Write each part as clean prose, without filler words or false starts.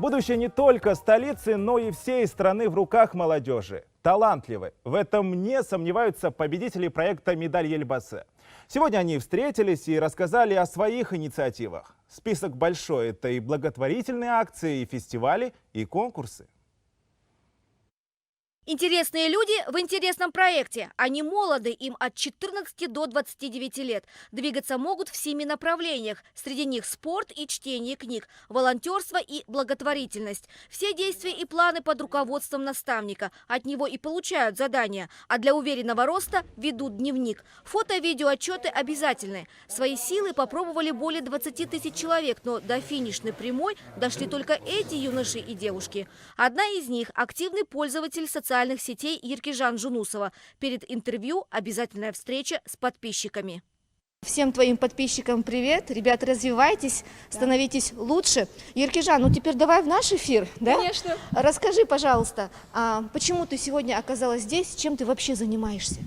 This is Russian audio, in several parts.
Будущее не только столицы, но и всей страны в руках молодежи. Талантливы. В этом не сомневаются победители проекта «Медаль Ельбасы». Сегодня они встретились и рассказали о своих инициативах. Список большой. Это и благотворительные акции, и фестивали, и конкурсы. Интересные люди в интересном проекте. Они молоды, им от 14 до 29 лет. Двигаться могут в 7 направлениях. Среди них спорт и чтение книг, волонтерство и благотворительность. Все действия и планы под руководством наставника. От него и получают задания. А для уверенного роста ведут дневник. Фото-видеоотчеты обязательны. Свои силы попробовали более 20 тысяч человек, но до финишной прямой дошли только эти юноши и девушки. Одна из них – активный пользователь социальных сетей Еркежан Жунусова. Перед интервью обязательная встреча с подписчиками. Всем твоим подписчикам привет. Ребята, развивайтесь, становитесь лучше. Еркежан, ну теперь давай в наш эфир, да? Конечно. Расскажи, пожалуйста, почему ты сегодня оказалась здесь, чем ты вообще занимаешься?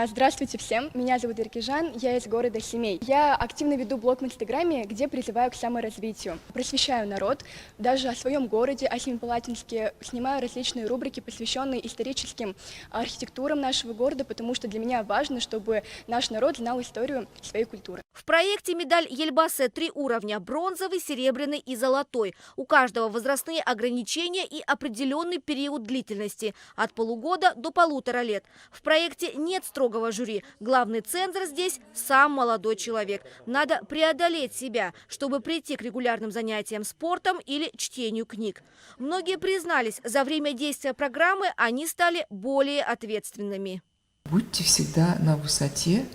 Здравствуйте всем, меня зовут Еркежан, я из города Семей. Я активно веду блог в Инстаграме, где призываю к саморазвитию. Просвещаю народ, даже о своем городе, о Семипалатинске, снимаю различные рубрики, посвященные историческим архитектурам нашего города, потому что для меня важно, чтобы наш народ знал историю своей культуры. В проекте «Медаль Ельбасы» 3 уровня – бронзовый, серебряный и золотой. У каждого возрастные ограничения и определенный период длительности – от полугода до 1,5 лет. В проекте нет строгого жюри. Главный цензор здесь – сам молодой человек. Надо преодолеть себя, чтобы прийти к регулярным занятиям спортом или чтению книг. Многие признались, за время действия программы они стали более ответственными. Будьте всегда на высоте.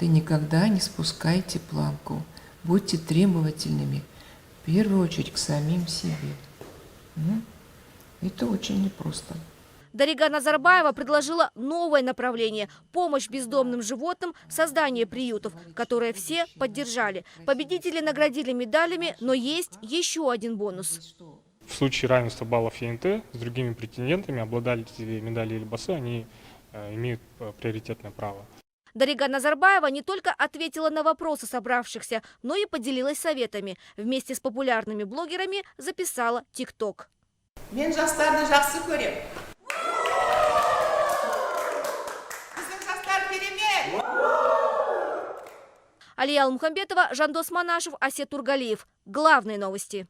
И никогда не спускайте планку. Будьте требовательными, в первую очередь, к самим себе. Это очень непросто. Дарига Назарбаева предложила новое направление – помощь бездомным животным, создание приютов, которые все поддержали. Победители наградили медалями, но есть еще один бонус. В случае равенства баллов ЕНТ с другими претендентами обладатели медали Ельбасы, они имеют приоритетное право. Дарига Назарбаева не только ответила на вопросы собравшихся, но и поделилась советами. Вместе с популярными блогерами записала ТикТок. Мен жастарды жақсы көрем. Біздің жастар керемет. Алия Алмухамбетова, Жандос Манашев, Асет Тургалиев. Главные новости.